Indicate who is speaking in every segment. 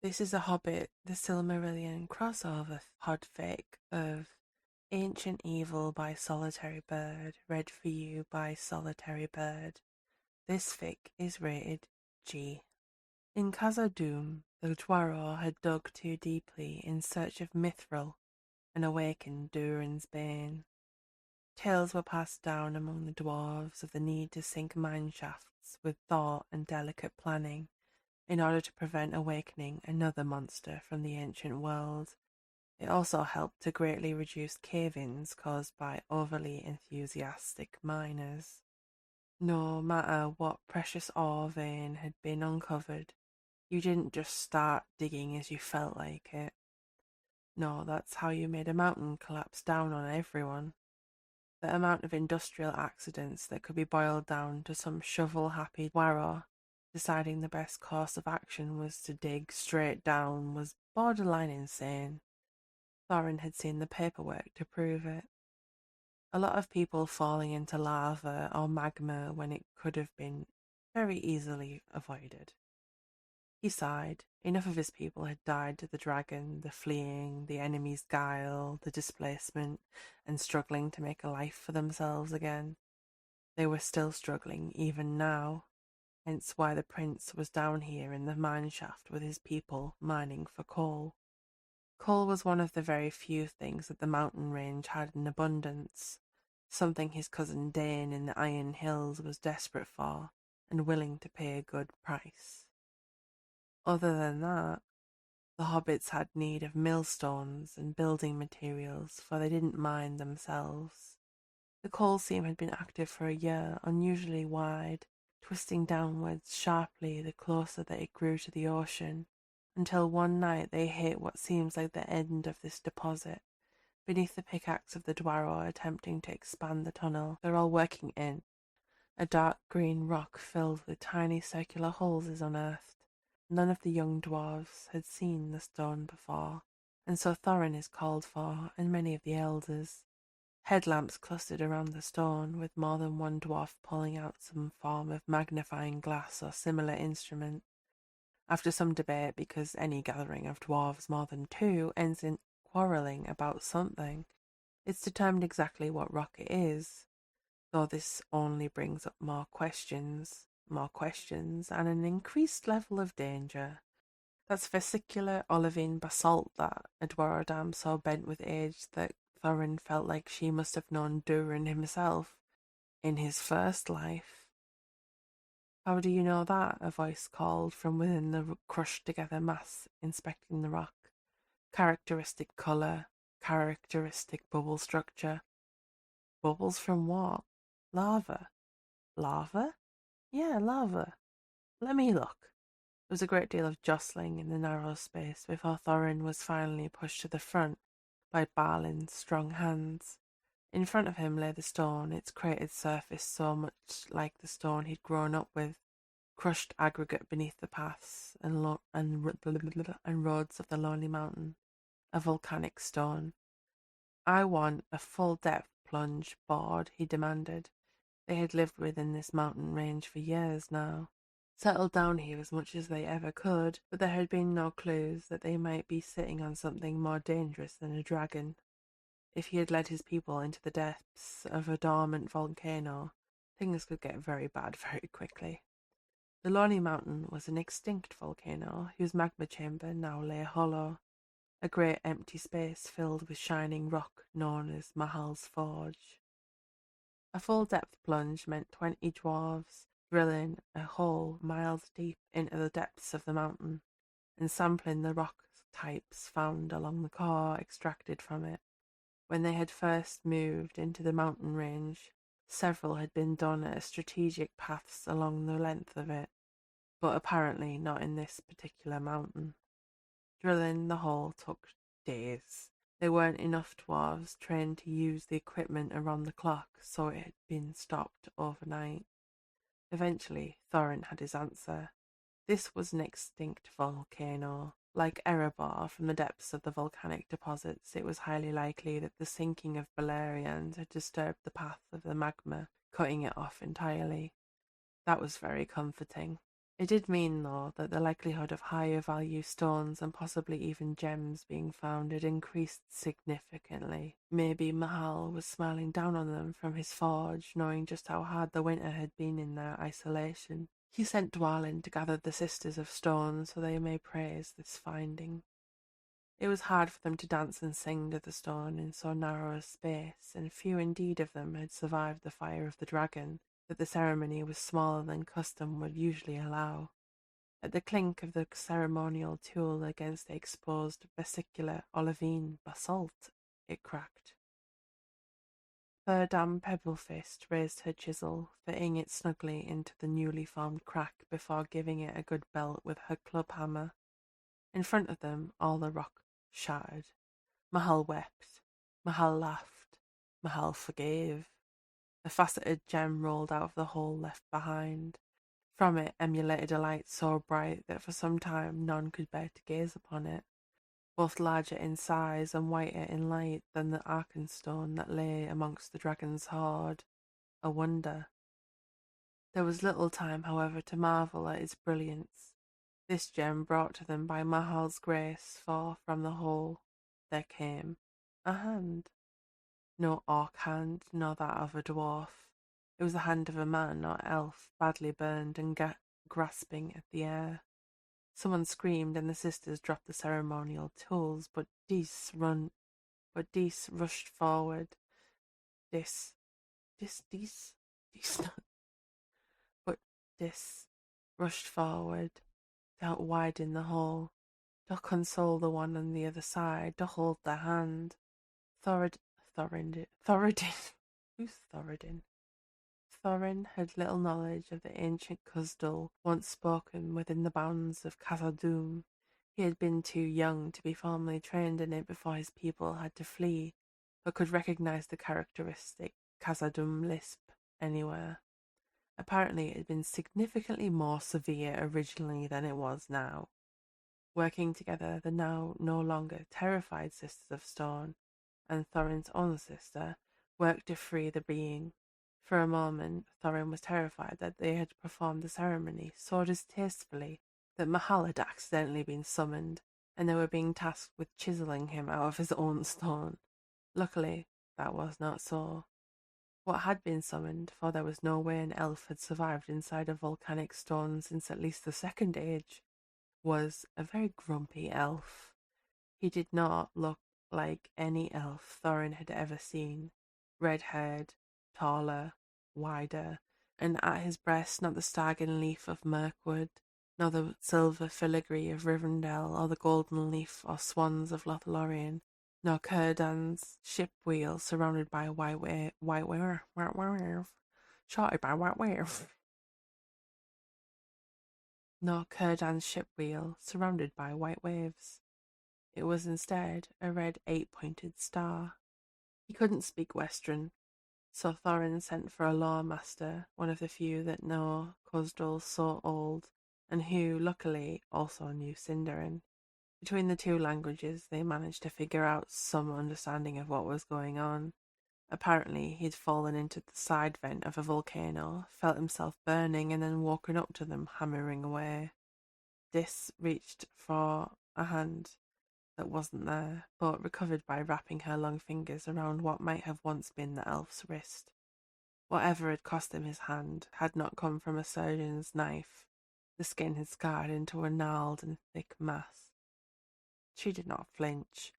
Speaker 1: This is a Hobbit, the Silmarillion crossover PODFIC of Ancient Evil by Solitary Bird, read for you by Solitary Bird. This fic is rated G. In Khazad-dûm, the Dwaror had dug too deeply in search of Mithril and awakened Durin's bane. Tales were passed down among the dwarves of the need to sink mine shafts with thought and delicate planning in order to prevent awakening another monster from the ancient world. It also helped to greatly reduce cave-ins caused by overly enthusiastic miners. No matter what precious ore vein had been uncovered, you didn't just start digging as you felt like it. No, that's how you made a mountain collapse down on everyone. The amount of industrial accidents that could be boiled down to some shovel-happy dwaror deciding the best course of action was to dig straight down was borderline insane. Thorin had seen the paperwork to prove it. A lot of people falling into lava or magma when it could have been very easily avoided. He sighed. Enough of his people had died to the dragon, the fleeing, the enemy's guile, the displacement, and struggling to make a life for themselves again. They were still struggling even now. Hence why the prince was down here in the mine shaft with his people mining for coal. Coal was one of the very few things that the mountain range had in abundance, something his cousin Dane in the Iron Hills was desperate for and willing to pay a good price. Other than that, the hobbits had need of millstones and building materials, for they didn't mine themselves. The coal seam had been active for a year, unusually wide, twisting downwards sharply the closer that it grew to the ocean, until one night they hit what seems like the end of this deposit. Beneath the pickaxe of the dwaror attempting to expand the tunnel they're all working in, a dark green rock filled with tiny circular holes is unearthed. None of the young dwarves had seen the stone before, and so Thorin is called for, and many of the elders. Headlamps clustered around the stone, with more than one dwarf pulling out some form of magnifying glass or similar instrument. After some debate, because any gathering of dwarves more than two ends in quarrelling about something, it's determined exactly what rock it is, though this only brings up more questions, and an increased level of danger. That's vesicular olivine basalt, that a dwarf so bent with age that Thorin felt like she must have known Durin himself in his first life. How do you know that? A voice called from within the crushed-together mass, inspecting the rock. Characteristic colour, characteristic bubble structure. Bubbles from what? Lava. Lava? Yeah, lava. Let me look. There was a great deal of jostling in the narrow space before Thorin was finally pushed to the front by Balin's strong hands. In front of him lay the stone, its cratered surface so much like the stone he'd grown up with, crushed aggregate beneath the paths and roads of the lonely mountain, a volcanic stone. I want a full-depth plunge board, he demanded. They had lived within this mountain range for years now, settled down here as much as they ever could, but there had been no clues that they might be sitting on something more dangerous than a dragon. If he had led his people into the depths of a dormant volcano, things could get very bad very quickly. The Lonely Mountain was an extinct volcano whose magma chamber now lay hollow, a great empty space filled with shining rock known as Mahal's Forge. A full-depth plunge meant 20 dwarves drilling a hole miles deep into the depths of the mountain and sampling the rock types found along the core extracted from it. When they had first moved into the mountain range, several had been done at strategic paths along the length of it, but apparently not in this particular mountain. Drilling the hole took days. There weren't enough dwarves trained to use the equipment around the clock, so it had been stopped overnight. Eventually, Thorin had his answer. This was an extinct volcano. Like Erebor from the depths of the volcanic deposits, it was highly likely that the sinking of Beleriand had disturbed the path of the magma, cutting it off entirely. That was very comforting. It did mean, though, that the likelihood of higher value stones and possibly even gems being found had increased significantly. Maybe Mahal was smiling down on them from his forge, knowing just how hard the winter had been in their isolation. He sent Dwalin to gather the Sisters of Stone so they may praise this finding. It was hard for them to dance and sing to the stone in so narrow a space, and few indeed of them had survived the fire of the dragon, that the ceremony was smaller than custom would usually allow. At the clink of the ceremonial tool against the exposed vesicular olivine basalt, it cracked. Dame Pebblefist raised her chisel, fitting it snugly into the newly formed crack before giving it a good belt with her club hammer. In front of them, all the rock shattered. Mahal wept. Mahal laughed. Mahal forgave. A faceted gem rolled out of the hole left behind. From it emanated a light so bright that for some time none could bear to gaze upon it, both larger in size and whiter in light than the Arkenstone that lay amongst the dragon's hoard. A wonder. There was little time, however, to marvel at its brilliance. This gem brought to them by Mahal's grace, for from the hole there came a hand. No orc hand, nor that of a dwarf. It was the hand of a man or elf, badly burned and grasping at the air. Someone screamed, and the sisters dropped the ceremonial tools, but Dis rushed forward. Dis, but Dis rushed forward, to help widen the hole, to console the one on the other side, to hold their hand. Thoradin. Who's Thoradin? Thorin had little knowledge of the ancient Cuzdal once spoken within the bounds of Khazad-dûm. He had been too young to be formally trained in it before his people had to flee, but could recognize the characteristic Khazad-dûm lisp anywhere. Apparently it had been significantly more severe originally than it was now. Working together, the now no longer terrified Sisters of Stone and Thorin's own sister worked to free the being. For a moment, Thorin was terrified that they had performed the ceremony so distastefully that Mahal had accidentally been summoned, and they were being tasked with chiseling him out of his own stone. Luckily, that was not so. What had been summoned, for there was no way an elf had survived inside a volcanic stone since at least the Second Age, was a very grumpy elf. He did not look like any elf Thorin had ever seen. Red-haired, taller, wider, and at his breast not the stagging leaf of Mirkwood, nor the silver filigree of Rivendell, or the golden leaf or swans of Lothlorien, nor Círdan's ship wheel surrounded by white wave, shorted by white wave. Nor Círdan's ship wheel surrounded by white waves. It was instead a red 8-pointed star. He couldn't speak Westron, so Thorin sent for a lawmaster, one of the few that know Cuzdal so old, and who, luckily, also knew Sindarin. Between the two languages, they managed to figure out some understanding of what was going on. Apparently, he'd fallen into the side vent of a volcano, felt himself burning, and then woken up to them hammering away. Dis reached for a hand that wasn't there, but recovered by wrapping her long fingers around what might have once been the elf's wrist. Whatever had cost him his hand had not come from a surgeon's knife. The skin had scarred into a gnarled and thick mass. She did not flinch.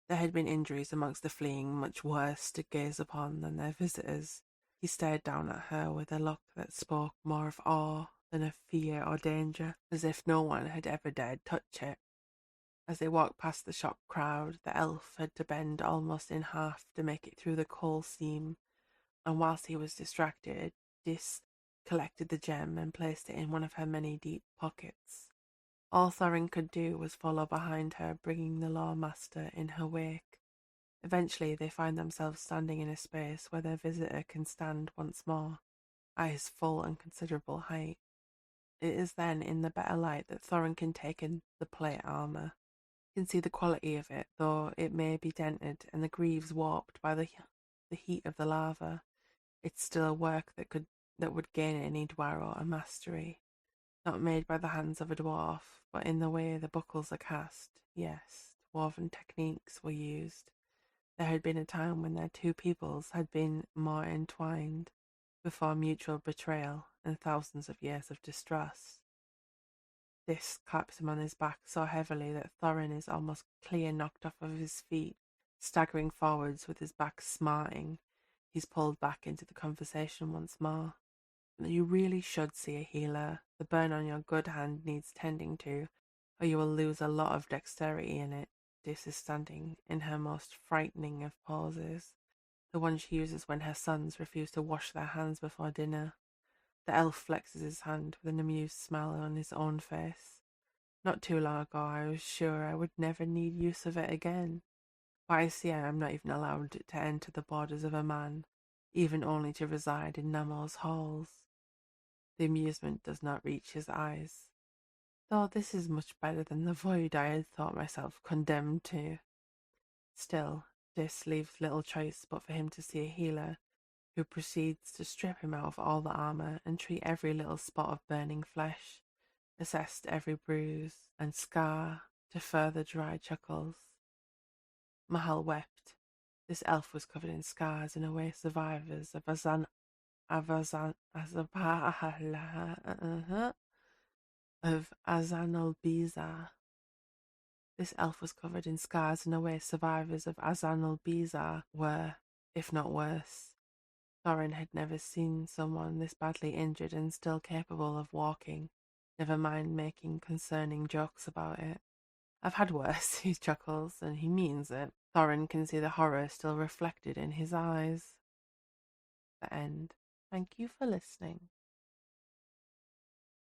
Speaker 1: There had been injuries amongst the fleeing much worse to gaze upon than their visitors. He stared down at her with a look that spoke more of awe than of fear or danger, as if no one had ever dared touch it. As they walked past the shocked crowd, the elf had to bend almost in half to make it through the coal seam, and whilst he was distracted, Dis collected the gem and placed it in one of her many deep pockets. All Thorin could do was follow behind her, bringing the lawmaster in her wake. Eventually they find themselves standing in a space where their visitor can stand once more, at his full and considerable height. It is then in the better light that Thorin can take in the plate armour. He can see the quality of it, though it may be dented and the greaves warped by the heat of the lava. It's still a work that would gain any dwaro a mastery. not made by the hands of a dwarf, but in the way the buckles are cast. Yes, dwarven techniques were used. There had been a time when their two peoples had been more entwined, before mutual betrayal and thousands of years of distrust. This claps him on his back so heavily that Thorin is almost clear knocked off of his feet, staggering forwards with his back smarting. He's pulled back into the conversation once more. You really should see a healer. The burn on your good hand needs tending to, or you will lose a lot of dexterity in it. Dis is standing in her most frightening of poses, the one she uses when her sons refuse to wash their hands before dinner. The elf flexes his hand with an amused smile on his own face. Not too long ago I was sure I would never need use of it again. But I see I am not even allowed to enter the borders of a man, even only to reside in Namo's halls. The amusement does not reach his eyes, though this is much better than the void I had thought myself condemned to. Still, this leaves little choice but for him to see a healer, who proceeds to strip him out of all the armour and treat every little spot of burning flesh, assessed every bruise and scar to further dry chuckles. Mahal wept. This elf was covered in scars in a way survivors of Azanulbiza. This elf was covered in scars in a way survivors of Azanulbiza were, if not worse. Thorin had never seen someone this badly injured and still capable of walking, never mind making concerning jokes about it. I've had worse, he chuckles, and he means it. Thorin can see the horror still reflected in his eyes. The end. Thank you for listening.